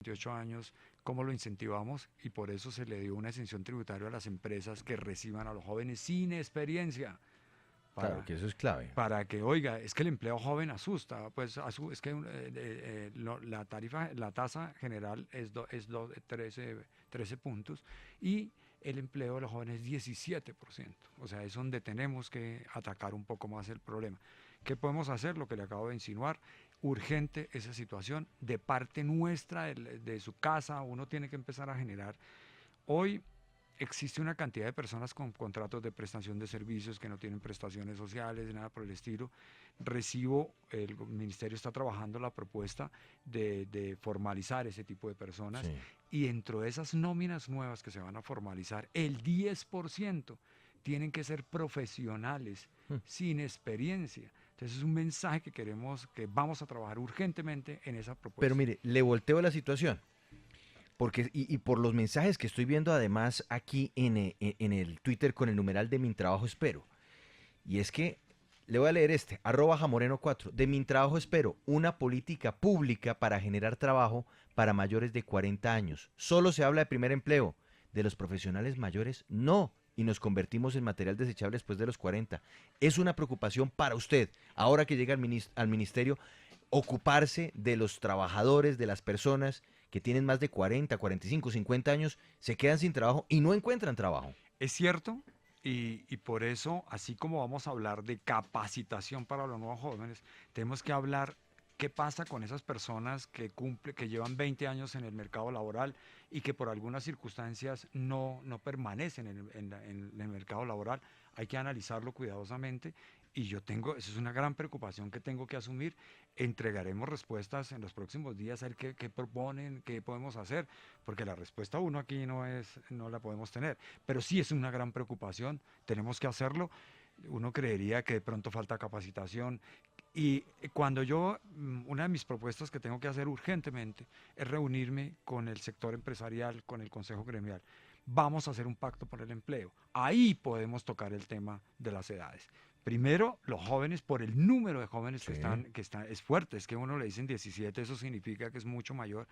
28 años, ¿cómo lo incentivamos? Y por eso se le dio una exención tributaria a las empresas que reciban a los jóvenes sin experiencia. Claro Para, que eso es clave. para que, oiga, es que el empleo joven asusta, pues es que la tasa general es 13 puntos y el empleo de los jóvenes es 17%. O sea, es donde tenemos que atacar un poco más el problema. ¿Qué podemos hacer? Lo que le acabo de insinuar, urgente esa situación de parte nuestra, de su casa, uno tiene que empezar a generar. Hoy existe una cantidad de personas con contratos de prestación de servicios que no tienen prestaciones sociales, nada por el estilo. El ministerio está trabajando la propuesta de formalizar ese tipo de personas Sí. y dentro de esas nóminas nuevas que se van a formalizar, el 10% tienen que ser profesionales Mm. sin experiencia. Entonces es un mensaje que queremos, que vamos a trabajar urgentemente en esa Pero propuesta. mire, le volteo la situación. Porque, y por los mensajes que estoy viendo además aquí en el Twitter con el numeral de Mi Trabajo Espero. Y es que le voy a leer este, @jamoreno4. De Mi Trabajo Espero, una política pública para generar trabajo para mayores de 40 años. Solo se habla de primer empleo. De los profesionales mayores, no. Y nos convertimos en material desechable después de los 40. Es una preocupación para usted, ahora que llega al ministerio, ocuparse de los trabajadores, de las personas que tienen más de 40, 45, 50 años, se quedan sin trabajo y no encuentran trabajo. Es cierto, y por eso, así como vamos a hablar de capacitación para los nuevos jóvenes, tenemos que hablar qué pasa con esas personas que llevan 20 años en el mercado laboral y que por algunas circunstancias no permanecen en el mercado laboral. Hay que analizarlo cuidadosamente y eso es una gran preocupación que tengo que asumir. Entregaremos respuestas en los próximos días a ver qué proponen, qué podemos hacer, porque la respuesta uno aquí no la podemos tener. Pero sí es una gran preocupación, tenemos que hacerlo. Uno creería que de pronto falta capacitación. Y una de mis propuestas que tengo que hacer urgentemente es reunirme con el sector empresarial, con el Consejo Gremial. Vamos a hacer un pacto por el empleo. Ahí podemos tocar el tema de las edades. Primero, los jóvenes, por el número de jóvenes Sí. es fuerte, es que uno le dicen 17, eso significa que es mucho mayor.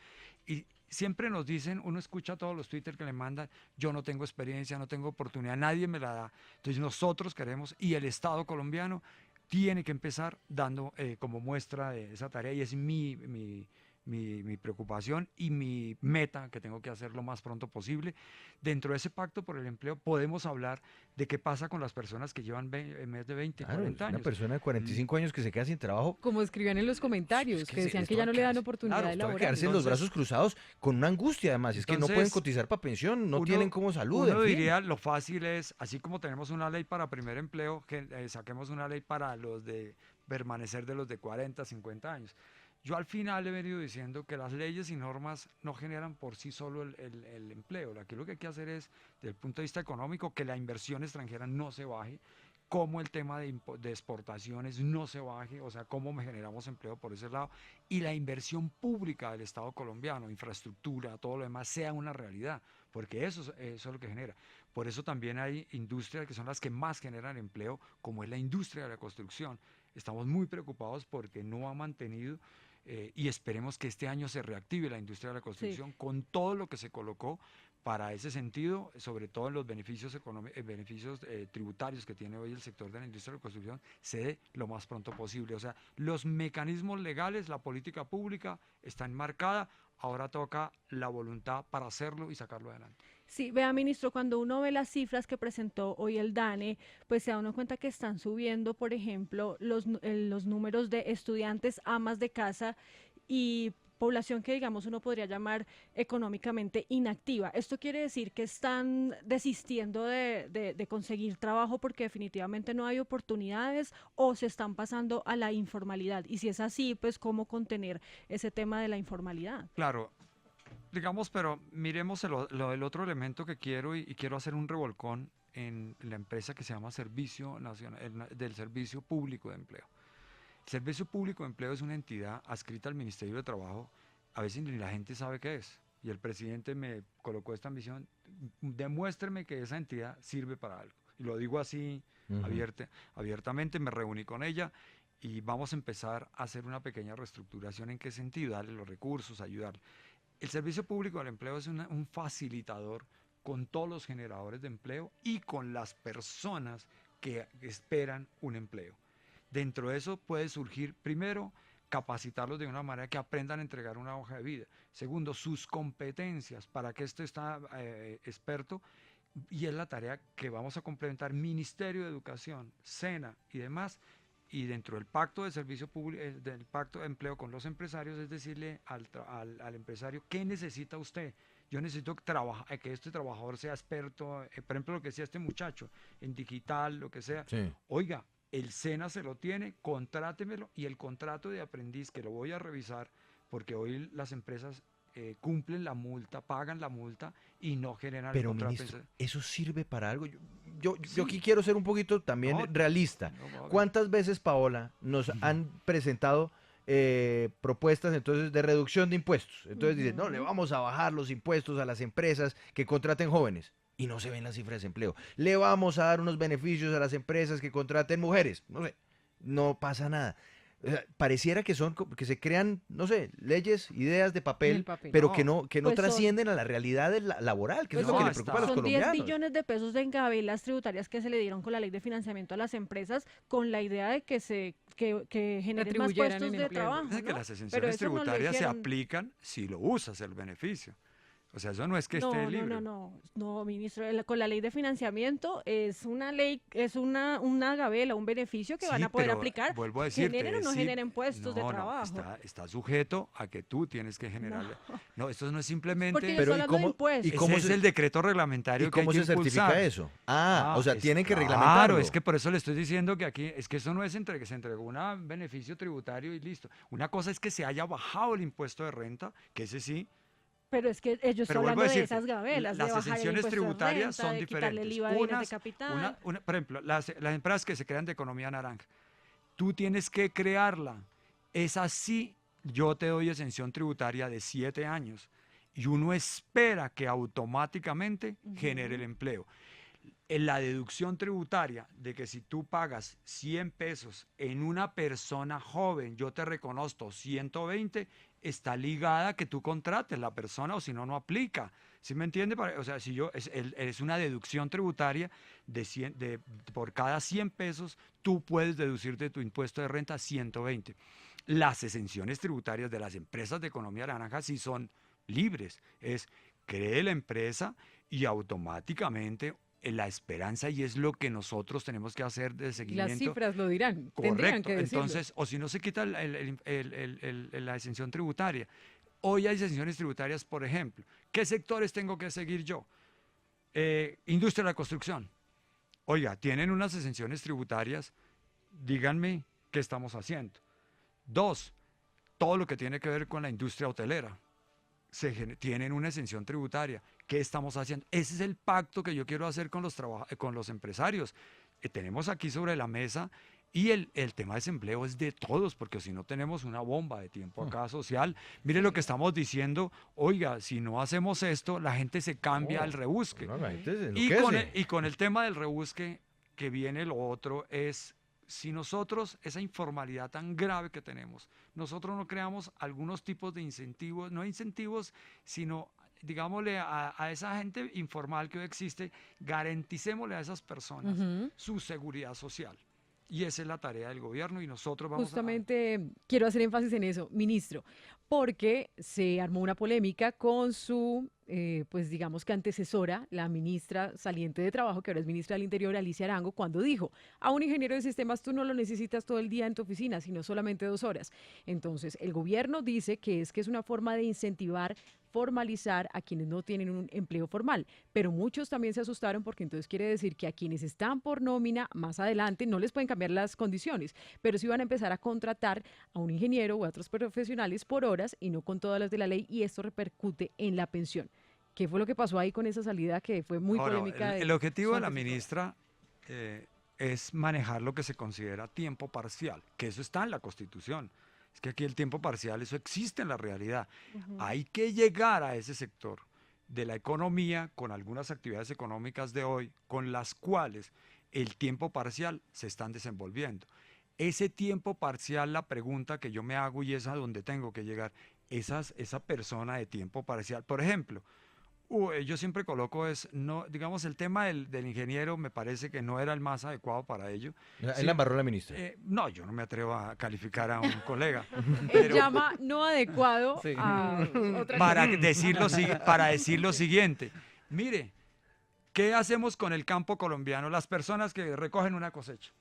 Y siempre nos dicen, uno escucha todos los Twitter que le mandan, yo no tengo experiencia, no tengo oportunidad, nadie me la da. Entonces nosotros queremos, y el Estado colombiano tiene que empezar dando como muestra de esa tarea, y es mi preocupación y mi meta que tengo que hacer lo más pronto posible. Dentro de ese pacto por el empleo podemos hablar de qué pasa con las personas que llevan más de 20, Claro, 40 es una años. persona de 45 años que se queda sin trabajo. Como escribían en los Es comentarios, que que decían que Esto ya va a no le dan quedarse, claro. oportunidades toca quedarse en laborales. los brazos Entonces, cruzados con una angustia además. Es que no pueden entonces cotizar para pensión, no tienen uno, como salud, en uno fin. diría, lo fácil es, así como tenemos una ley para primer empleo, que saquemos una ley para los de permanecer de los de 40, 50 años. Yo al final he venido diciendo que las leyes y normas no generan por sí solo el empleo. Aquí lo que hay que hacer es, desde el punto de vista económico, que la inversión extranjera no se baje, cómo el tema de exportaciones no se baje, o sea, cómo generamos empleo por ese lado, y la inversión pública del Estado colombiano, infraestructura, todo lo demás, sea una realidad, porque eso es lo que genera. Por eso también hay industrias que son las que más generan empleo, como es la industria de la construcción. Estamos muy preocupados porque no ha mantenido y esperemos que este año se reactive la industria de la Sí. construcción con todo lo que se colocó para ese sentido, sobre todo en los beneficios tributarios que tiene hoy el sector de la industria de la construcción, se dé lo más pronto posible. O sea, los mecanismos legales, la política pública está enmarcada, ahora toca la voluntad para hacerlo y sacarlo adelante. Sí, vea, ministro, cuando uno ve las cifras que presentó hoy el DANE, pues se da uno cuenta que están subiendo, por ejemplo, los números de estudiantes, amas de casa y población que, digamos, uno podría llamar económicamente inactiva. Esto quiere decir que están desistiendo de conseguir trabajo porque definitivamente no hay oportunidades o se están pasando a la informalidad. Y si es así, pues cómo contener ese tema de la informalidad. Claro, digamos, pero miremos el otro elemento que quiero y quiero hacer un revolcón en la empresa que se llama Servicio Nacional, del Servicio Público de Empleo. El Servicio Público de Empleo es una entidad adscrita al Ministerio de Trabajo, a veces ni la gente sabe qué es. Y el presidente me colocó esta ambición, demuéstreme que esa entidad sirve para algo. Y lo digo así Ujú. abiertamente, me reuní con ella y vamos a empezar a hacer una pequeña reestructuración. ¿En qué sentido? Darle los recursos, ayudarle. el Servicio Público del Empleo es un facilitador con todos los generadores de empleo y con las personas que esperan un empleo. Dentro de eso puede surgir, primero, capacitarlos de una manera que aprendan a entregar una hoja de vida. Segundo, sus competencias, para que este está experto, y es la tarea que vamos a complementar Ministerio de Educación, SENA y demás. Y dentro del pacto de servicio público, del pacto de empleo con los empresarios, es decirle al empresario, ¿qué necesita usted? Yo necesito que este trabajador sea experto, por ejemplo, lo que decía este muchacho, en digital, lo que sea. Sí. Oiga, el SENA se lo tiene, contrátemelo, y el contrato de aprendiz, que lo voy a revisar, porque hoy las empresas cumplen la multa, pagan la multa y no generan el Pero, contrato. ministro, ¿eso sirve para algo? Yo Sí. aquí quiero ser un poquito también No, realista. no, a ver. ¿Cuántas veces, Paola, nos han presentado propuestas entonces de reducción de impuestos? Entonces dicen, no, le vamos a bajar los impuestos a las empresas que contraten jóvenes. Y no se ven las cifras de desempleo. Le vamos a dar unos beneficios a las empresas que contraten mujeres. No sé, no pasa nada. O sea, pareciera que que se crean, no sé, leyes, ideas de papel, papel. pero No. que no Pues son- trascienden a la realidad laboral, que Pues es lo que no, le preocupa a los Son 10 colombianos. billones de pesos de gabelas tributarias que se le dieron con la ley de financiamiento a las empresas con la idea de que generen más Retribuyeran puestos en de empleo. trabajo. Dice que ¿no? las Pero exenciones eso no lo tributarias se hicieron. aplican si lo usas el beneficio. O sea, eso no es que No, esté no, libre. no, ministro, con la ley de financiamiento es una ley, es una gabela, un beneficio que van Sí, a poder pero aplicar, vuelvo a decirte, generen o no sí, generen puestos de no, trabajo. está sujeto a que tú tienes que generarle. No, esto no es simplemente. Porque yo Pero, estoy ¿y hablando de cómo- impuestos. y Ese cómo es se- el decreto reglamentario ¿Y que hay cómo que se certifica impulsar. eso? O sea, tienen que Claro, reglamentarlo. es que por eso le estoy diciendo que aquí, es que eso no es que se entregó un beneficio tributario y listo. Una cosa es que se haya bajado el impuesto de renta, que ese sí. Pero es que ellos Pero están vuelvo hablando a de decirte, esas gabelas, de las bajar el exenciones impuesto de tributarias renta, son de quitarle el diferentes. IVA de bienes de capital. Por ejemplo, las empresas que se crean de economía naranja, tú tienes que crearla. Es así, yo te doy exención tributaria de 7 años y uno espera que automáticamente genere el empleo. En la deducción tributaria de que si tú pagas 100 pesos en una persona joven, yo te reconozco 120, está ligada a que tú contrates la persona o si no, no aplica. ¿Sí me entiende? O sea, si yo, es una deducción tributaria por cada 100 pesos, tú puedes deducir de tu impuesto de renta 120. Las exenciones tributarias de las empresas de economía naranja sí son libres. Cree la empresa y automáticamente la esperanza, y es lo que nosotros tenemos que hacer de Las seguimiento. cifras lo dirán. Tendrían Correcto. que decirlo. Entonces, o si no se quita la exención tributaria. Hoy hay exenciones tributarias, por ejemplo. ¿Qué sectores tengo que seguir yo? Industria de la construcción. Oiga, tienen unas exenciones tributarias. Díganme qué estamos haciendo. 2, todo lo que tiene que ver con la industria hotelera. Tienen una exención tributaria. ¿Qué estamos haciendo? Ese es el pacto que yo quiero hacer con los empresarios. Tenemos aquí sobre la mesa y el tema de desempleo es de todos, porque si no tenemos una bomba de tiempo acá social, mire lo que estamos diciendo, oiga, si no hacemos esto, la gente se cambia al rebusque. No, la gente se Y enloquece. con el tema del rebusque que viene lo otro es, si nosotros, esa informalidad tan grave que tenemos, nosotros no creamos algunos tipos de incentivos, no incentivos, sino, digámosle, a esa gente informal que hoy existe, garanticémosle a esas personas Ujú. su seguridad social. Y esa es la tarea del gobierno y nosotros vamos Justamente quiero hacer énfasis en eso, ministro, porque se armó una polémica con su, pues digamos que antecesora, la ministra saliente de Trabajo, que ahora es ministra del Interior, Alicia Arango, cuando dijo, a un ingeniero de sistemas tú no lo necesitas todo el día en tu oficina, sino solamente 2 horas. Entonces, el gobierno dice que es una forma de incentivar, formalizar a quienes no tienen un empleo formal, pero muchos también se asustaron porque entonces quiere decir que a quienes están por nómina más adelante no les pueden cambiar las condiciones, pero sí van a empezar a contratar a un ingeniero o a otros profesionales por horas y no con todas las de la ley, y esto repercute en la pensión. ¿Qué fue lo que pasó ahí con esa salida que fue muy Ahora, polémica? el objetivo su de la antecesora? ministra es manejar lo que se considera tiempo parcial, que eso está en la Constitución. Es que aquí el tiempo parcial, eso existe en la realidad. Hay que llegar a ese sector de la economía con algunas actividades económicas de hoy, con las cuales el tiempo parcial se están desenvolviendo. Ese tiempo parcial, la pregunta que yo me hago y es a donde tengo que llegar, esa persona de tiempo parcial. Por ejemplo, yo siempre coloco no, digamos, el tema del ingeniero me parece que no era el más adecuado para ello. Él Sí, la embarró la ministra. no, yo no me atrevo a calificar a un colega, Él pero llama no adecuado Sí. a otra para cosa. para decir lo siguiente, mire, ¿qué hacemos con el campo colombiano? Las personas que recogen una cosecha.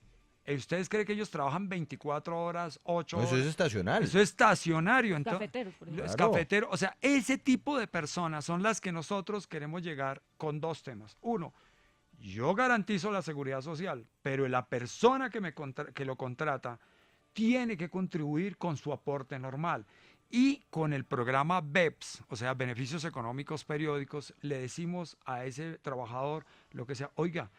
¿Ustedes creen que ellos trabajan 24 horas, 8 No, eso es horas? estacional. Eso es estacionario. Cafeteros, por ejemplo. Es Claro. cafetero. O sea, ese tipo de personas son las que nosotros queremos llegar con dos temas. Uno, yo garantizo la seguridad social, pero la persona que lo contrata tiene que contribuir con su aporte normal. Y con el programa BEPS, o sea, beneficios económicos periódicos, le decimos a ese trabajador lo que sea, oiga,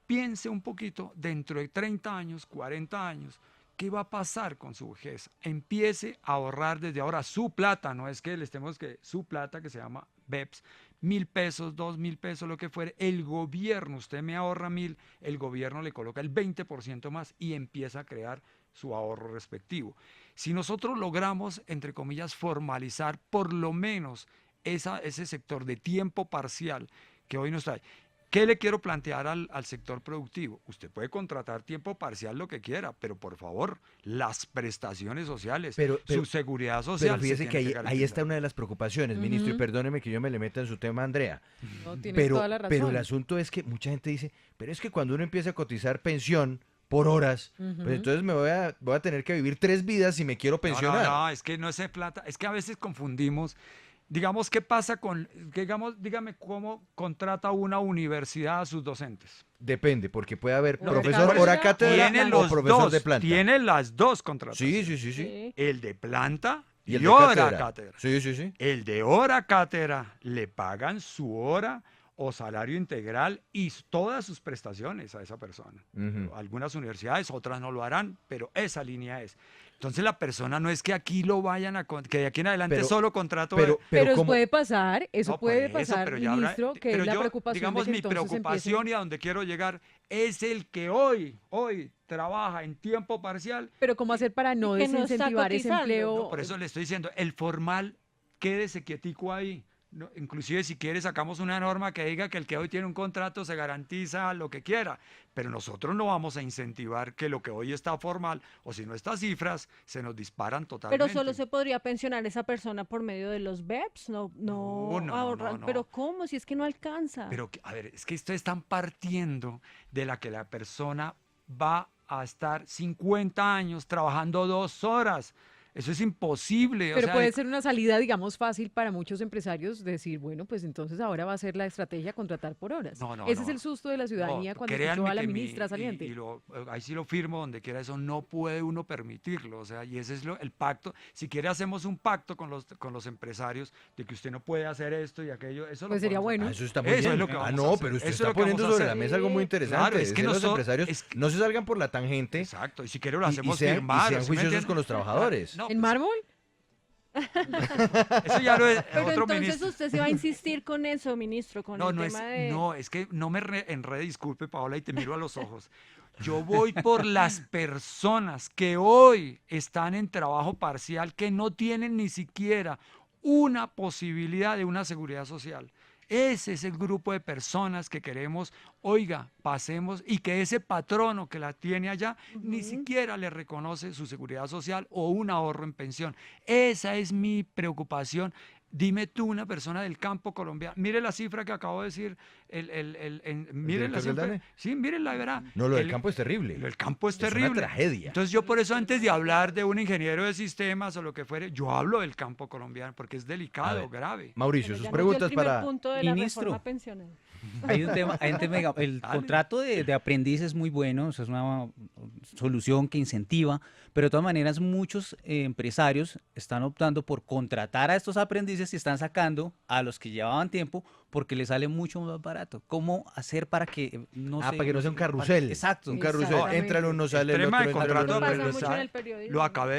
piense un poquito dentro de 30 años, 40 años, ¿qué va a pasar con su vejez? Empiece a ahorrar desde ahora su plata, no es que le estemos que su plata que se llama BEPS, 1.000 pesos, 2.000 pesos, lo que fuere, el gobierno, usted me ahorra 1.000, el gobierno le coloca el 20% más y empieza a crear su ahorro respectivo. Si nosotros logramos, entre comillas, formalizar por lo menos ese sector de tiempo parcial que hoy nos trae, ¿qué le quiero plantear al sector productivo? Usted puede contratar tiempo parcial lo que quiera, pero por favor, las prestaciones sociales, Pero- su seguridad social. Pero fíjese se que tiene ahí está garantizar. una de las preocupaciones, ministro, y Ujú. perdóneme que yo me le meta en su tema, Andrea. No, tienes Pero, toda la razón. pero el asunto es que mucha gente dice, pero es que cuando uno empieza a cotizar pensión por horas, Ujú. pues entonces voy a tener que vivir 3 vidas si me quiero pensionar. No, es que no es plata, es que a veces confundimos. Digamos, ¿qué pasa dígame cómo contrata una universidad a sus docentes? Depende, porque puede haber Hora profesor cátedra hora o cátedra Tiene o los profesor dos, de planta. tiene las dos contrataciones. Sí, sí, sí, sí. Sí. El de planta Y y, el de hora cátedra. cátedra. Sí, sí, sí. El de hora cátedra le pagan su hora o salario integral y todas sus prestaciones a esa persona. Ujú. Algunas universidades, otras no lo harán, pero esa línea es. Entonces la persona no es que aquí lo vayan que de aquí en adelante Pero- solo contrato Pero como- puede pasar, eso no, puede por eso, pasar, pero ya habrá- ministro, que pero es la yo, preocupación digamos, de que mi entonces preocupación empiecen- y a donde quiero llegar es el que hoy trabaja en tiempo parcial. Pero ¿cómo hacer para no que no está desincentivar ese cotizando. empleo? No, por eso le estoy diciendo, el formal, quédese quietico ahí. No, inclusive si quiere sacamos una norma que diga que el que hoy tiene un contrato se garantiza lo que quiera, pero nosotros no vamos a incentivar que lo que hoy está formal o si no estas cifras se nos disparan totalmente. Pero solo se podría pensionar esa persona por medio de los BEPS, no ahorrar. no. Pero ¿cómo? Si es que no alcanza. Pero, a ver, es que ustedes están partiendo de la que la persona va a estar 50 años trabajando 2 horas. Eso es imposible. o Pero sea, puede ser una salida, digamos, fácil para muchos empresarios decir, bueno, pues entonces ahora va a ser la estrategia contratar por horas. No, Ese no. es el susto de la ciudadanía No, cuando créanme escuchó a la que ministra saliente. ahí sí lo firmo, donde quiera eso, no puede uno permitirlo. O sea, y ese es el pacto. Si quiere, hacemos un pacto con los empresarios de que usted no puede hacer esto y aquello. Eso Pues lo sería podemos bueno. Ah, eso está muy Eso bien. es lo que Ah, vamos a no, hacer. pero usted Eso es está lo que vamos poniendo a sobre hacer. la mesa algo muy Sí. interesante. Claro, es que los nosotros- empresarios es- no se salgan por la tangente Exacto. Y si quiere, lo y hacemos sean firmar. ¿sí me juiciosos entiende? con los trabajadores. No, ¿En pues, mármol? eso ya lo es Pero otro entonces ministro. usted se va a insistir con eso, ministro, con el tema de... No, es que no me enrede, disculpe, Paola, y te miro a los ojos. Yo voy por las personas que hoy están en trabajo parcial, que no tienen ni siquiera una posibilidad de una seguridad social. Ese es el grupo de personas que queremos, oiga, pasemos y que ese patrono que la tiene allá ni siquiera le reconoce su seguridad social o un ahorro en pensión. Esa es mi preocupación. Dime tú, una persona del campo colombiano, mire la cifra que acabo de decir, mire la director del cifra, DANE? sí, mírela y verá. No, lo del El- campo es terrible. el campo es Es una terrible. tragedia. Entonces yo por eso antes de hablar de un ingeniero de sistemas o lo que fuere, yo hablo del campo colombiano porque es A delicado, ver. grave. Mauricio, Bueno, sus ya nos dio el preguntas primer para... punto de la Ministro. reforma pensional. Hay un tema, el Dale. contrato de aprendiz es muy bueno, o sea, es una solución que incentiva, pero de todas maneras muchos empresarios están optando por contratar a estos aprendices y están sacando a los que llevaban tiempo porque les sale mucho más barato. ¿Cómo hacer para que no Ah, para que no sea un carrusel. Exacto. Un carrusel. Exactamente. Entra el uno, sale el tema otro. de entra el contrato otro, de Pasa entra el mucho otro. en el periodismo. Lo acabé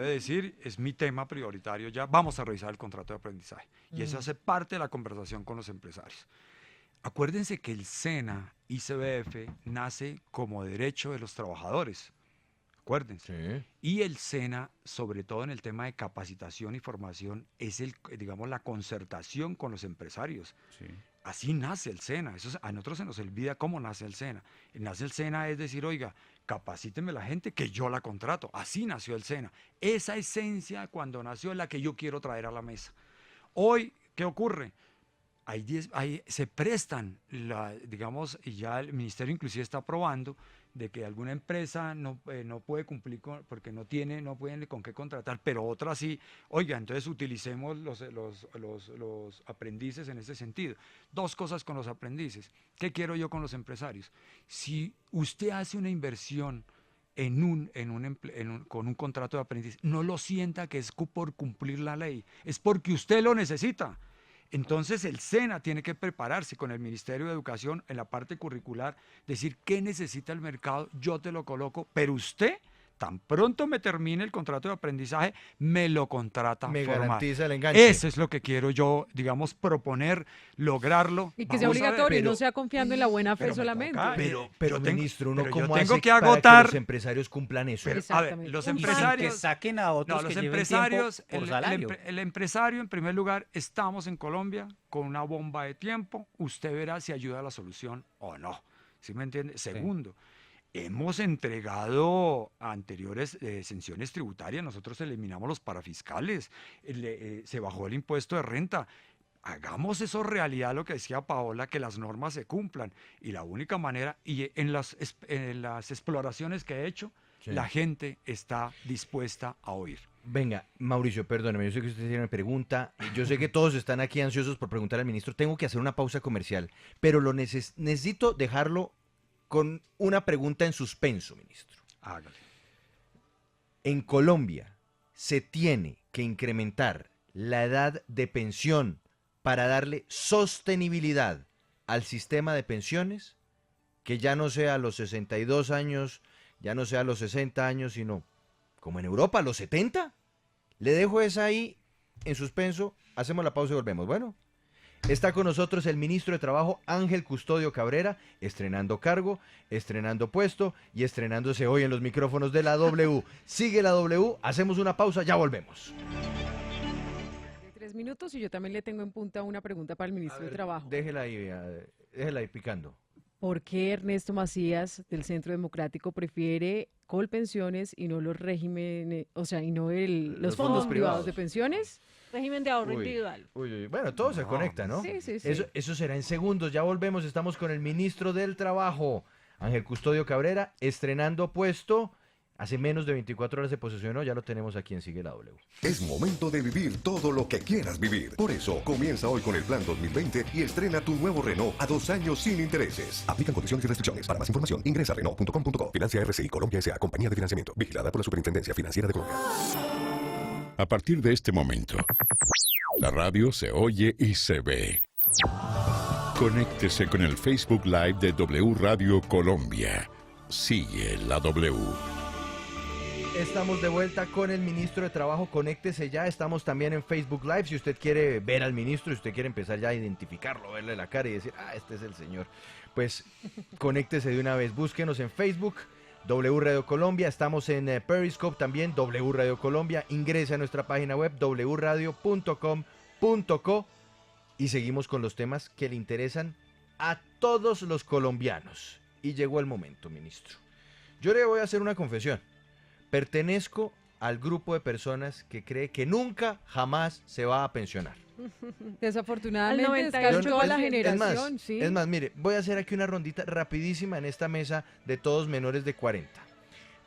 de decir, es mi tema prioritario ya. Vamos a revisar el contrato de aprendizaje. Y eso hace parte de la conversación con los empresarios. Acuérdense que el SENA ICBF nace como derecho de los trabajadores. acuérdense. Sí. Y el SENA, sobre todo en el tema de capacitación y formación, es digamos, la concertación con los empresarios. Sí. Así nace el SENA. A nosotros se nos olvida cómo nace el SENA. Nace el SENA es decir, oiga, capacíteme la gente que yo la contrato. Así nació el SENA. Esa esencia cuando nació es la que yo quiero traer a la mesa. Hoy, ¿qué ocurre? Se prestan, digamos, y ya el ministerio inclusive está aprobando de que alguna empresa no puede cumplir porque no pueden con qué contratar, pero otra sí. Oiga, entonces utilicemos los aprendices en ese sentido. Dos cosas con los aprendices. ¿Qué quiero yo con los empresarios? Si usted hace una inversión con un contrato de aprendiz, no lo sienta que es por cumplir la ley, es porque usted lo necesita. Entonces el SENA tiene que prepararse con el Ministerio de Educación en la parte curricular, decir qué necesita el mercado, yo te lo coloco, pero usted, tan pronto me termine el contrato de aprendizaje, me lo contrata Me formal. garantiza el enganche. Eso es lo que quiero yo, digamos, proponer, lograrlo. Y que sea Vamos a ver, obligatorio y pero- no sea confiando en la buena fe pero me solamente. toca, Pero yo tengo- ministro, ¿uno pero yo cómo tengo hace que para agotar- que los empresarios cumplan eso? Pero, a ver, Exactamente. los Un Y sin empresarios... que saquen a otros No, los que lleven empresarios, tiempo por salario. el empresario, en primer lugar, estamos en Colombia con una bomba de tiempo. Usted verá si ayuda a la solución o no. ¿Sí me entiende? Segundo, hemos entregado anteriores exenciones tributarias. Nosotros eliminamos los parafiscales. Se bajó el impuesto de renta. Hagamos eso realidad, lo que decía Paola, que las normas se cumplan. Y la única manera, y en las exploraciones que he hecho, Sí. la gente está dispuesta a oír. Venga, Mauricio, perdóneme, yo sé que usted tiene una pregunta. Yo sé que todos están aquí ansiosos por preguntar al ministro. Tengo que hacer una pausa comercial, pero necesito dejarlo con una pregunta en suspenso, ministro. Hágale. En Colombia se tiene que incrementar la edad de pensión para darle sostenibilidad al sistema de pensiones, que ya no sea a los 62 años, ya no sea a los 60 años, sino como en Europa, a los 70. Le dejo esa ahí en suspenso, hacemos la pausa y volvemos. Bueno, está con nosotros el ministro de Trabajo, Ángel Custodio Cabrera, estrenando cargo, estrenando puesto y estrenándose hoy en los micrófonos de la W. Sigue la W, hacemos una pausa, ya volvemos. De 3 minutos y yo también le tengo en punta una pregunta para el ministro de Trabajo. Déjela ahí picando. ¿Por qué Ernesto Macías del Centro Democrático prefiere Colpensiones y no los regímenes, o sea, y no Los los fondos fondos privados privados. de pensiones? Régimen de ahorro Uy. individual. Uy, bueno, todo se No. conecta, ¿no? Sí, sí, sí. Eso será en segundos, ya volvemos, estamos con el ministro del Trabajo, Ángel Custodio Cabrera, estrenando puesto, hace menos de 24 horas se posesionó, ya lo tenemos aquí en Sigue la W. Es momento de vivir todo lo que quieras vivir. Por eso, comienza hoy con el plan 2020 y estrena tu nuevo Renault a 2 años sin intereses. Aplican condiciones y restricciones. Para más información, ingresa a Renault.com.co. Financia RCI Colombia S.A. Compañía de Financiamiento. Vigilada por la Superintendencia Financiera de Colombia. A partir de este momento, la radio se oye y se ve. Conéctese con el Facebook Live de W Radio Colombia. Sigue la W. Estamos de vuelta con el ministro de Trabajo, conéctese ya, estamos también en Facebook Live, si usted quiere ver al ministro, si usted quiere empezar ya a identificarlo, verle la cara y decir, este es el señor, pues conéctese de una vez, búsquenos en Facebook, W Radio Colombia, estamos en Periscope también, W Radio Colombia, ingrese a nuestra página web wradio.com.co y seguimos con los temas que le interesan a todos los colombianos. Y llegó el momento, ministro. Yo le voy a hacer una confesión. Pertenezco al grupo de personas que cree que nunca, jamás se va a pensionar. Desafortunadamente, Al es casi 98%. toda la Es generación, más, sí. es más, mire, voy a hacer aquí una rondita rapidísima en esta mesa de todos menores de 40.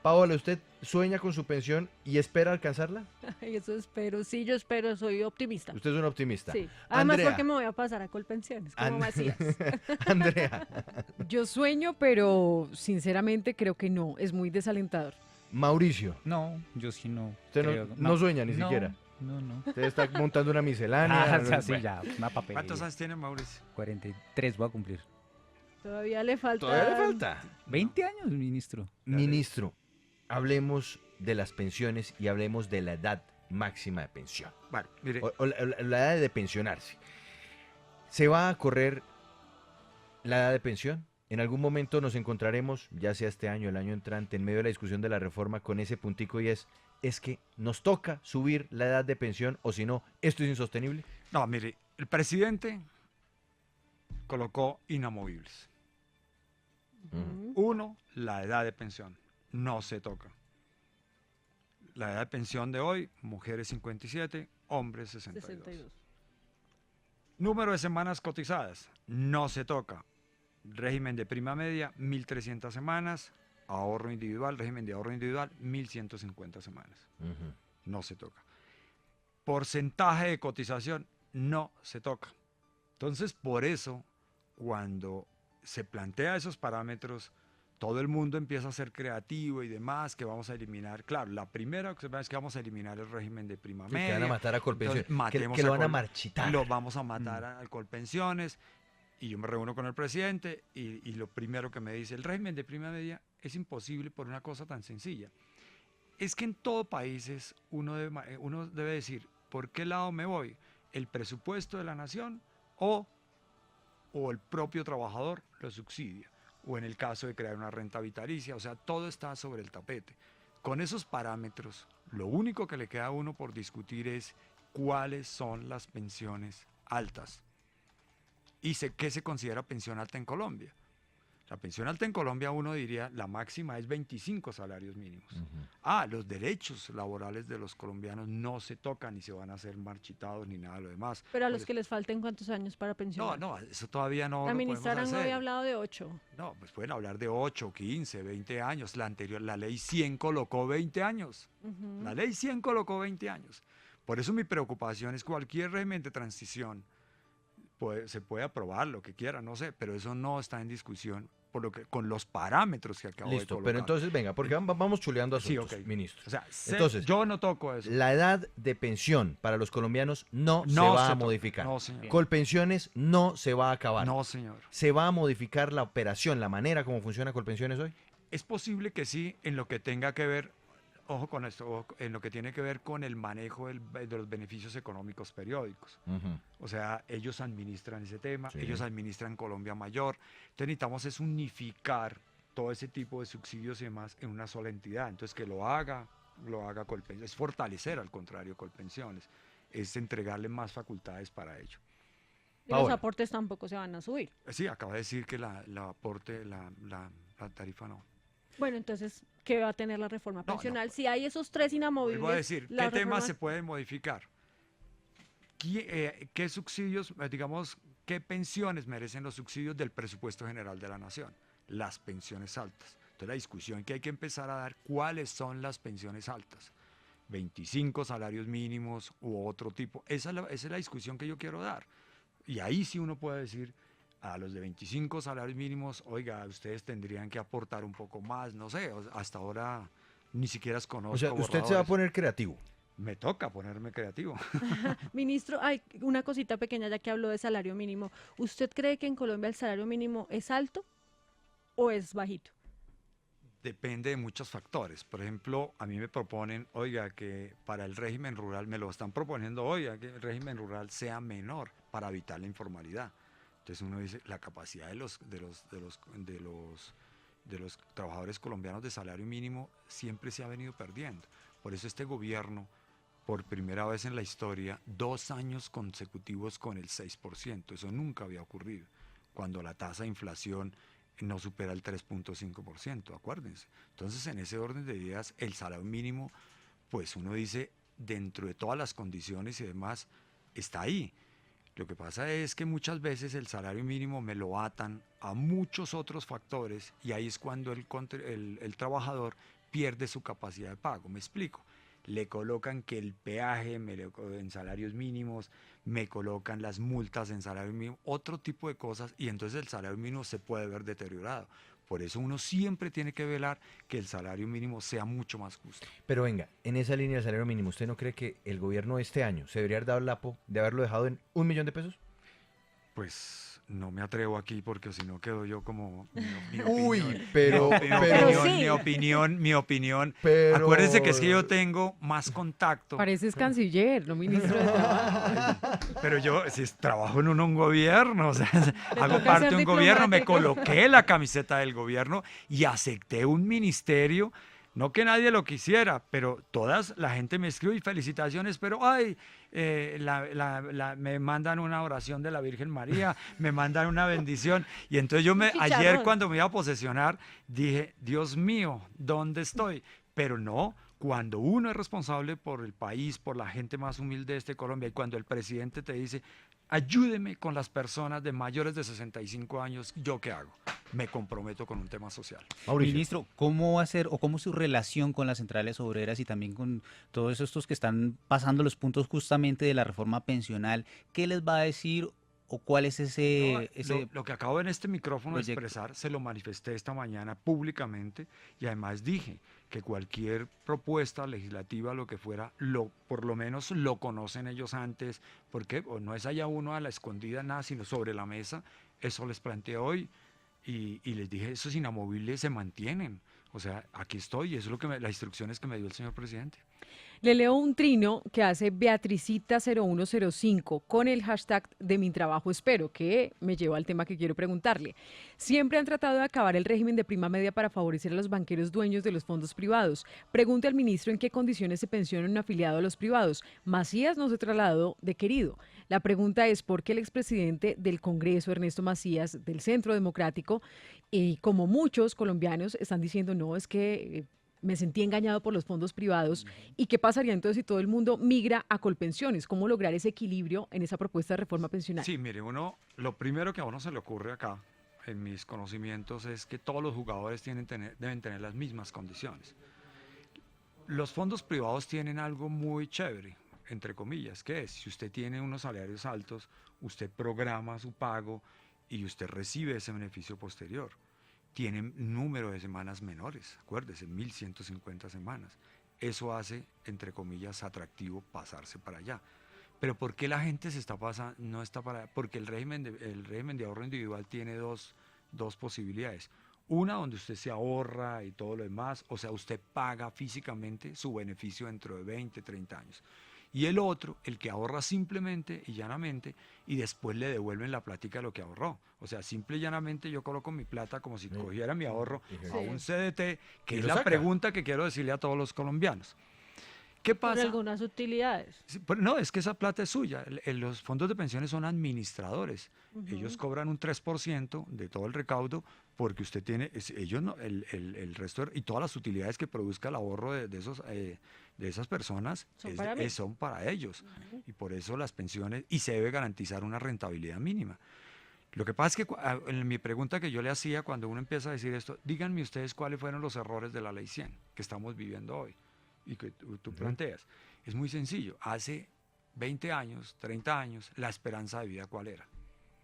Paola, ¿usted sueña con su pensión y espera alcanzarla? Ay, eso espero. Sí, yo espero. Soy optimista. Usted es un optimista. Sí. Además, Andrea. porque me voy a pasar a Colpensiones, como Macías. Andrea, Yo sueño, pero sinceramente creo que no, es muy desalentador. Mauricio, No, yo sí no. usted creo, no sueña ni no, siquiera. No. Usted está montando una miscelánea. Ah, sí, Bueno, ya, una papelera. ¿Cuántos años tiene Mauricio? 43 voy a cumplir. Todavía le falta. Todavía le falta. 20 años, ministro. Ministro, hablemos de las pensiones y hablemos de la edad máxima de pensión. Bueno, mire, O la edad de pensionarse. ¿Se va a correr la edad de pensión? en algún momento nos encontraremos, ya sea este año, el año entrante, en medio de la discusión de la reforma con ese puntico y es que nos toca subir la edad de pensión o si no, esto es insostenible. No, mire, el presidente colocó inamovibles. Uno, la edad de pensión. No se toca. La edad de pensión de hoy, mujeres 57, hombres 62. Número de semanas cotizadas, no se toca. Régimen de prima media, 1.300 semanas. Ahorro individual, régimen de ahorro individual, 1.150 semanas. No se toca. Porcentaje de cotización, no se toca. Entonces, por eso, cuando se plantea esos parámetros, todo el mundo empieza a ser creativo y demás, que vamos a eliminar. Claro, la primera cosa es que vamos a eliminar el régimen de prima media. Que van a matar a Colpensiones, Entonces, que lo van a marchitar. Lo vamos a matar a Colpensiones. Y yo me reúno con el presidente y lo primero que me dice, el régimen de prima media es imposible por una cosa tan sencilla. Es que en todo país uno debe decir, ¿por qué lado me voy? ¿El presupuesto de la nación o el propio trabajador lo subsidia? O en el caso de crear una renta vitalicia, o sea, todo está sobre el tapete. Con esos parámetros, lo único que le queda a uno por discutir es cuáles son las pensiones altas. ¿Y qué se considera pensión alta en Colombia? La pensión alta en Colombia, uno diría, la máxima es 25 salarios mínimos. Los derechos laborales de los colombianos no se tocan ni se van a hacer marchitados ni nada de lo demás. Pero a los que les falten, ¿cuántos años para pensionar? No, eso todavía no La lo ministra podemos Arango hacer. había hablado de 8. No, pues pueden hablar de 8, 15, 20 años. La ley 100 colocó 20 años. La ley 100 colocó 20 años. Por eso mi preocupación es cualquier régimen de transición se puede aprobar lo que quiera, no sé, pero eso no está en discusión con los parámetros que acabo de Listo, colocar. pero entonces venga, porque vamos chuleando asuntos, Sí, ok. ministro. O sea, Entonces, yo no toco eso. La edad de pensión para los colombianos no se va a toca. modificar. No, señor. Colpensiones no se va a acabar. No, señor. ¿Se va a modificar la operación, la manera como funciona Colpensiones hoy? Es posible que sí, en lo que tenga que ver, ojo con esto, en lo que tiene que ver con el manejo de los beneficios económicos periódicos. O sea, ellos administran ese tema, Sí. ellos administran Colombia Mayor. Entonces necesitamos es unificar todo ese tipo de subsidios y demás en una sola entidad. Entonces que lo haga Colpensiones, es fortalecer al contrario Colpensiones, es entregarle más facultades para ello. Y los Paola. aportes tampoco se van a subir. Sí, acaba de decir que la aporte, la tarifa no. Bueno, entonces, ¿qué va a tener la reforma No, pensional? Si hay esos tres inamovibles. Vuelvo a decir, la ¿qué temas reforma- se pueden modificar? ¿Qué subsidios, digamos, qué pensiones merecen los subsidios del presupuesto general de la nación? Las pensiones altas. Entonces la discusión que hay que empezar a dar, ¿cuáles son las pensiones altas? 25 salarios mínimos u otro tipo. Esa es la discusión que yo quiero dar. Y ahí sí uno puede decir a los de 25 salarios mínimos, oiga, ustedes tendrían que aportar un poco más, no sé, hasta ahora ni siquiera conozco. O sea, usted se va a borradores. poner creativo. Me toca ponerme creativo. Ministro, hay una cosita pequeña ya que habló de salario mínimo. ¿Usted cree que en Colombia el salario mínimo es alto o es bajito? Depende de muchos factores. Por ejemplo, a mí me proponen, oiga, que para el régimen rural, me lo están proponiendo, oiga, que el régimen rural sea menor para evitar la informalidad. Entonces uno dice, la capacidad de los trabajadores colombianos de salario mínimo siempre se ha venido perdiendo. Por eso este gobierno, por primera vez en la historia, 2 años consecutivos con el 6%. Eso nunca había ocurrido, cuando la tasa de inflación no supera el 3.5%, acuérdense. Entonces, en ese orden de ideas, el salario mínimo, pues uno dice, dentro de todas las condiciones y demás, está ahí. Lo que pasa es que muchas veces el salario mínimo me lo atan a muchos otros factores y ahí es cuando el trabajador pierde su capacidad de pago. Me explico. Le colocan que el peaje en salarios mínimos, me colocan las multas en salario mínimo, otro tipo de cosas, y entonces el salario mínimo se puede ver deteriorado. Por eso uno siempre tiene que velar que el salario mínimo sea mucho más justo. Pero venga, en esa línea del salario mínimo, ¿usted no cree que el gobierno este año se debería haber dado el lapo de haberlo dejado en 1 millón de pesos? Pues no me atrevo aquí porque si no quedo yo como mi Uy, opinión. pero, Mi pero, sí. mi opinión. pero- Acuérdese que es que yo tengo más contacto. Pareces canciller, no ministro de Trabajo. Pero yo si trabajo en un gobierno, o sea, hago toca parte ser de un gobierno, me diplomático. coloqué la camiseta del gobierno y acepté un ministerio. No que nadie lo quisiera, pero la gente me escribe y felicitaciones, pero ay, me mandan una oración de la Virgen María, me mandan una bendición. Y entonces ayer chicharrón. cuando me iba a posesionar, dije, Dios mío, ¿dónde estoy? Pero no, cuando uno es responsable por el país, por la gente más humilde de este Colombia, y cuando el presidente te dice, ayúdeme con las personas de mayores de 65 años, ¿yo qué hago? Me comprometo con un tema social. Mauricio. Ministro, ¿cómo va a ser o cómo es su relación con las centrales obreras y también con todos estos que están pasando los puntos justamente de la reforma pensional? ¿Qué les va a decir o cuál es No, ese lo que acabo en este micrófono de proyecto? expresar, se lo manifesté esta mañana públicamente y además dije que cualquier propuesta legislativa, lo que fuera, por lo menos lo conocen ellos antes, porque no es allá uno a la escondida nada, sino sobre la mesa. Eso les planteé hoy y les dije, esos inamovibles se mantienen. O sea, aquí estoy y eso es lo que las instrucciones que me dio el señor presidente. Le leo un trino que hace Beatricita0105 con el hashtag de mi trabajo espero, que me lleva al tema que quiero preguntarle. Siempre han tratado de acabar el régimen de prima media para favorecer a los banqueros dueños de los fondos privados. Pregunte al ministro en qué condiciones se pensiona un afiliado a los privados. Macías no se trasladó de querido. La pregunta es por qué el expresidente del Congreso, Ernesto Macías, del Centro Democrático, y como muchos colombianos están diciendo, no, es que me sentí engañado por los fondos privados. ¿Y qué pasaría entonces si todo el mundo migra a Colpensiones? ¿Cómo lograr ese equilibrio en esa propuesta de reforma pensional? Sí, mire, lo primero que a uno se le ocurre acá, en mis conocimientos, es que todos los jugadores deben tener las mismas condiciones. Los fondos privados tienen algo muy chévere, entre comillas, que es, si usted tiene unos salarios altos, usted programa su pago y usted recibe ese beneficio posterior. Tienen número de semanas menores, acuérdese, 1.150 semanas. Eso hace, entre comillas, atractivo pasarse para allá. Pero ¿por qué la gente no está para allá? Porque el régimen de ahorro individual tiene dos posibilidades. Una donde usted se ahorra y todo lo demás, o sea, usted paga físicamente su beneficio dentro de 20, 30 años. Y el otro, el que ahorra simplemente y llanamente y después le devuelven la plática de lo que ahorró. O sea, simple y llanamente yo coloco mi plata como si cogiera mi ahorro a un CDT, que Y es lo la saca. pregunta que quiero decirle a todos los colombianos. ¿Qué Por pasa? algunas utilidades. Sí, pero no, es que esa plata es suya. Los fondos de pensiones son administradores. Ellos cobran un 3% de todo el recaudo porque usted tiene, ellos no, el resto y todas las utilidades que produzca el ahorro de esas personas Son para mí. ellos. Y por eso las pensiones, y se debe garantizar una rentabilidad mínima. Lo que pasa es que en mi pregunta que yo le hacía cuando uno empieza a decir esto, díganme ustedes cuáles fueron los errores de la Ley 100 que estamos viviendo hoy y que tú planteas. Es muy sencillo. Hace 20 años, 30 años, la esperanza de vida, ¿cuál era?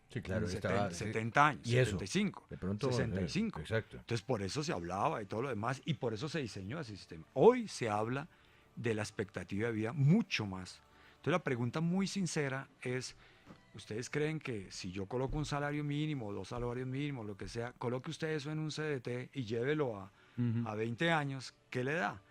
Sí, claro, 70 años, ¿Y eso? 75, De pronto, 65. exacto. Entonces, por eso se hablaba y todo lo demás, y por eso se diseñó ese sistema. Hoy se habla de la expectativa de vida mucho más. Entonces, la pregunta muy sincera es, ¿ustedes creen que si yo coloco un salario mínimo, 2 salarios mínimos, lo que sea, coloque usted eso en un CDT y llévelo a 20 años, ¿qué le da?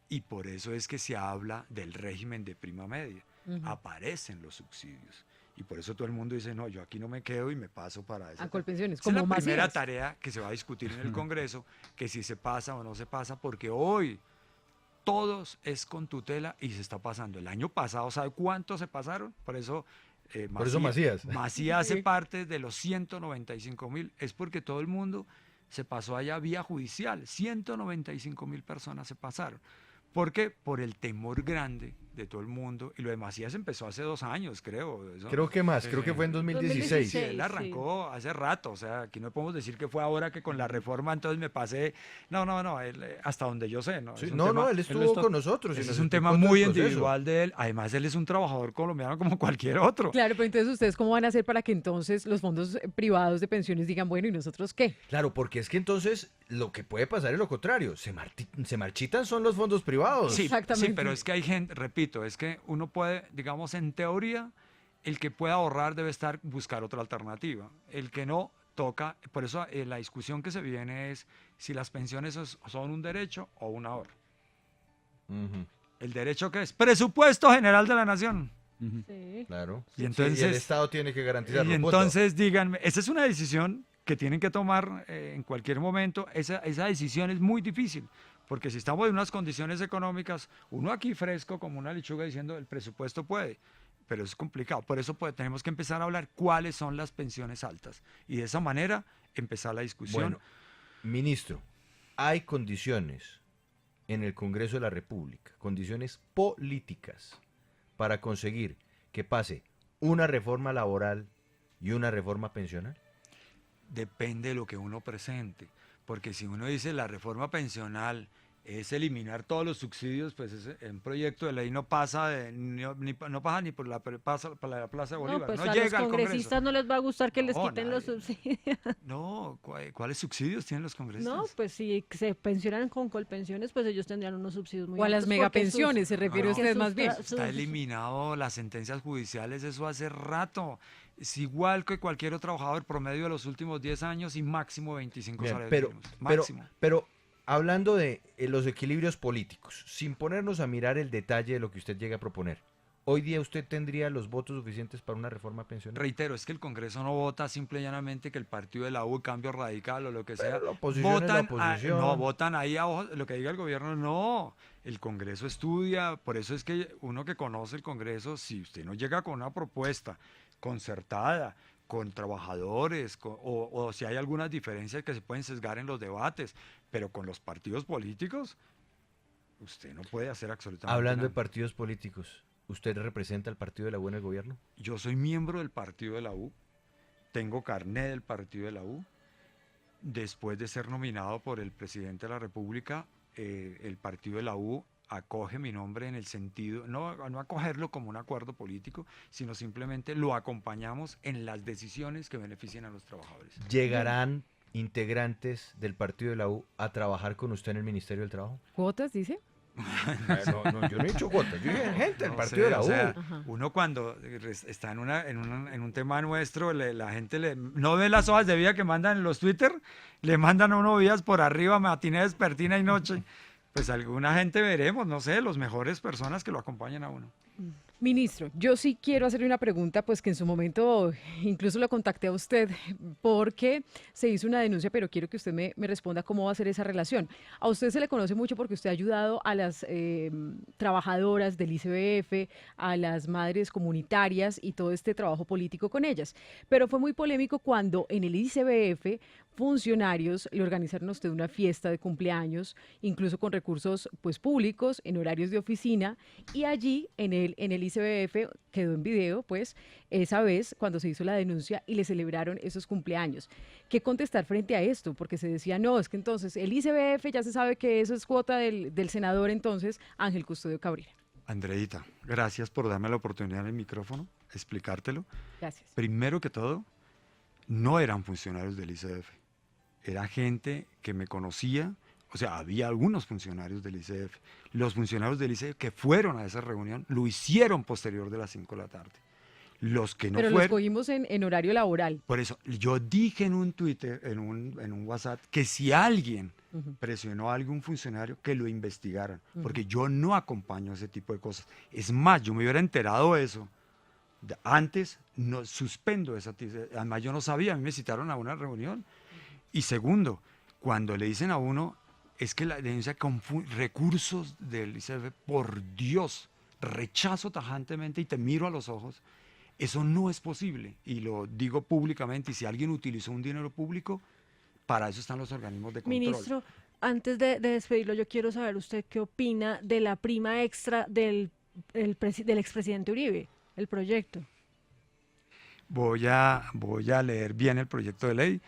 Y por eso es que se habla del régimen de prima media. Aparecen los subsidios. Y por eso todo el mundo dice, no, yo aquí no me quedo y me paso para eso. A Colpensiones, Esa es como la primera Macías. tarea que se va a discutir en el Congreso, que si se pasa o no se pasa, porque hoy todos es con tutela y se está pasando. El año pasado, ¿sabe cuántos se pasaron? Por eso Macías. Macías hace parte de los 195.000. Es porque todo el mundo se pasó allá vía judicial. 195.000 personas se pasaron. ¿Por qué? Por el temor grande de todo el mundo. Y lo de Macías empezó hace 2 años, creo. Creo que más, creo que fue en 2016. Sí, él arrancó hace rato. O sea, aquí no podemos decir que fue ahora que con la reforma entonces me pasé. No, él, hasta donde yo sé. Sí, Es un no, tema- él estuvo con nosotros. y ese nos es un tema explicó todo muy el proceso. individual de él. Además, él es un trabajador colombiano como cualquier otro. Claro, pero entonces ustedes cómo van a hacer para que entonces los fondos privados de pensiones digan, bueno, ¿y nosotros qué? Claro, porque es que entonces lo que puede pasar es lo contrario. Se marchitan son los fondos privados. Sí, Exactamente. sí, pero es que hay gente, repito, es que uno puede, digamos, en teoría, el que pueda ahorrar debe buscar otra alternativa. El que no, toca, por eso la discusión que se viene es si las pensiones son un derecho o un ahorro. Ujú, ¿El derecho qué es? Presupuesto general de la nación. Ujú. Sí. claro. Y Sí, entonces- el Estado tiene que garantizarlo. Y punto. entonces díganme, esa es una decisión que tienen que tomar en cualquier momento. Esa decisión es muy difícil, porque si estamos en unas condiciones económicas, uno aquí fresco como una lechuga diciendo el presupuesto puede, pero es complicado. Por eso tenemos que empezar a hablar cuáles son las pensiones altas y de esa manera empezar la discusión. Bueno, ministro, hay condiciones en el Congreso de la República, condiciones políticas para conseguir que pase una reforma laboral y una reforma pensional. Depende de lo que uno presente, porque si uno dice la reforma pensional es eliminar todos los subsidios, pues un proyecto de ley no pasa no pasa ni por la Plaza de Bolívar, No, pues no a los llega al Congreso. congresistas no les va a gustar que les No, quiten los nadie. subsidios. No, ¿cuáles subsidios tienen los congresistas? No, pues si se pensionan con colpensiones, pues ellos tendrían unos subsidios muy O a las altos porque sus- megapensiones, se refiere No, usted sus más bien. tra- Está eliminado las sentencias judiciales, eso hace rato. Es igual que cualquier otro trabajador promedio de los últimos 10 años y máximo 25 Bien, salarios pero, mínimos. pero, Máximo. pero hablando de los equilibrios políticos, sin ponernos a mirar el detalle de lo que usted llega a proponer, ¿hoy día usted tendría los votos suficientes para una reforma pensional? Reitero, es que el Congreso no vota simple y llanamente que el partido de la U, Cambio Radical o lo que sea. Pero la oposición es la votan oposición. no, votan ahí a lo que diga el gobierno, no. El Congreso estudia, por eso es que uno que conoce el Congreso, si usted no llega con una propuesta concertada, con trabajadores, o si hay algunas diferencias que se pueden sesgar en los debates, pero con los partidos políticos, usted no puede hacer absolutamente Hablando de nada. partidos políticos, ¿usted representa al partido de la U en el gobierno? Yo soy miembro del partido de la U, tengo carné del partido de la U. Después de ser nominado por el presidente de la República, el partido de la U acoge mi nombre en el sentido, no acogerlo como un acuerdo político, sino simplemente lo acompañamos en las decisiones que beneficien a los trabajadores. ¿Llegarán integrantes del partido de la U a trabajar con usted en el Ministerio del Trabajo? ¿Cuotas, dice? No, yo no he dicho cuotas, yo dije gente del No partido sé, de la o U. sea, Ajá. uno cuando está en un tema nuestro, la gente no ve las hojas de vida que mandan en los Twitter, le mandan a uno vías por arriba, matiné, despertina y noche. Pues alguna gente veremos, no sé, los mejores personas que lo acompañen a uno. Ministro, yo sí quiero hacerle una pregunta, pues que en su momento incluso lo contacté a usted porque se hizo una denuncia, pero quiero que usted me responda cómo va a ser esa relación. A usted se le conoce mucho porque usted ha ayudado a las trabajadoras del ICBF, a las madres comunitarias y todo este trabajo político con ellas. Pero fue muy polémico cuando en el ICBF funcionarios le organizaron a usted una fiesta de cumpleaños, incluso con recursos pues públicos, en horarios de oficina, y allí en el ICBF quedó en video pues esa vez cuando se hizo la denuncia y le celebraron esos cumpleaños. ¿Qué contestar frente a esto? Porque se decía, no, es que entonces el ICBF ya se sabe que eso es cuota del senador entonces Ángel Custodio Cabrera. Andreita, gracias por darme la oportunidad en el micrófono, explicártelo. Gracias. Primero que todo, no eran funcionarios del ICF, era gente que me conocía, o sea, había algunos funcionarios del ICF. Los funcionarios del ICF que fueron a esa reunión lo hicieron posterior de las 5 de la tarde. Los que no Pero los fueron... cogimos en horario laboral. Por eso, yo dije en un Twitter, en un WhatsApp, que si alguien Ujú. presionó a algún funcionario, que lo investigaran, porque yo no acompaño ese tipo de cosas. Es más, yo me hubiera enterado de eso. Antes, no suspendo esa... Además, yo no sabía, a mí me citaron a una reunión. Y segundo, cuando le dicen a uno, es que la denuncia con recursos del ICF, por Dios, rechazo tajantemente y te miro a los ojos, eso no es posible. Y lo digo públicamente, y si alguien utilizó un dinero público, para eso están los organismos de control. Ministro, antes de despedirlo, yo quiero saber usted qué opina de la prima extra del expresidente Uribe, el proyecto. Voy a leer bien el proyecto de ley,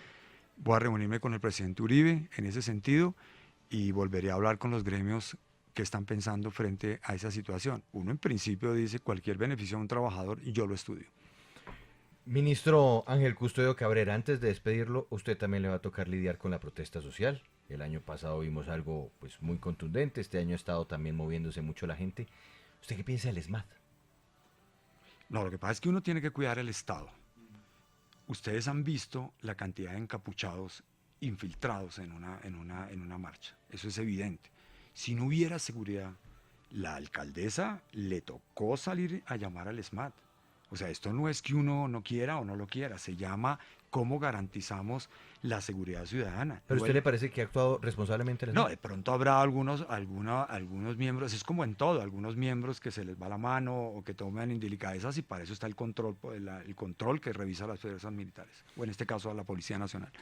voy a reunirme con el presidente Uribe en ese sentido y volveré a hablar con los gremios que están pensando frente a esa situación. Uno en principio dice cualquier beneficio a un trabajador y yo lo estudio. Ministro Ángel Custodio Cabrera, antes de despedirlo, usted también le va a tocar lidiar con la protesta social. El año pasado vimos algo pues muy contundente, este año ha estado también moviéndose mucho la gente. ¿Usted qué piensa del ESMAD? No, lo que pasa es que uno tiene que cuidar el Estado. Ustedes han visto la cantidad de encapuchados infiltrados en una marcha. Eso es evidente. Si no hubiera seguridad, la alcaldesa le tocó salir a llamar al SMAT. O sea, esto no es que uno no quiera o no lo quiera, se llama cómo garantizamos la seguridad ciudadana. ¿Pero a usted le parece que ha actuado responsablemente? No, de pronto habrá algunos miembros, es como en todo, algunos miembros que se les va la mano o que toman indelicadezas y para eso está el control que revisa las fuerzas militares, o en este caso a la Policía Nacional.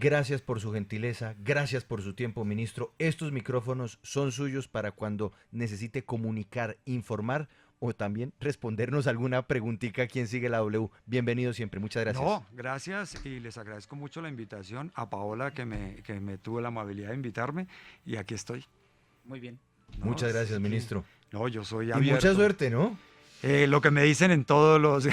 Gracias por su gentileza, gracias por su tiempo, ministro. Estos micrófonos son suyos para cuando necesite comunicar, informar o también respondernos alguna preguntita. ¿Quién sigue la W? Bienvenido siempre, muchas gracias. No, gracias y les agradezco mucho la invitación. A Paola que me tuvo la amabilidad de invitarme y aquí estoy. Muy bien. No, Muchas gracias, sí. ministro. No, yo soy Y abierto. mucha suerte, ¿no? Lo que me dicen en todos los...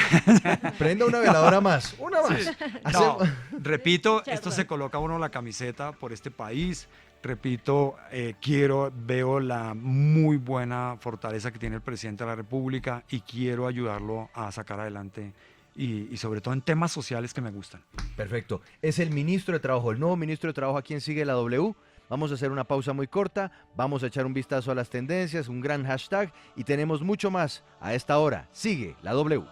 Prenda una veladora más, una más. No, repito, Muchas esto se gracias. coloca uno la camiseta por este país. Repito, veo la muy buena fortaleza que tiene el presidente de la República y quiero ayudarlo a sacar adelante y sobre todo en temas sociales que me gustan. Perfecto. Es el ministro de Trabajo, el nuevo ministro de Trabajo a quien sigue la W. Vamos a hacer una pausa muy corta, vamos a echar un vistazo a las tendencias, un gran hashtag y tenemos mucho más a esta hora. Sigue la W.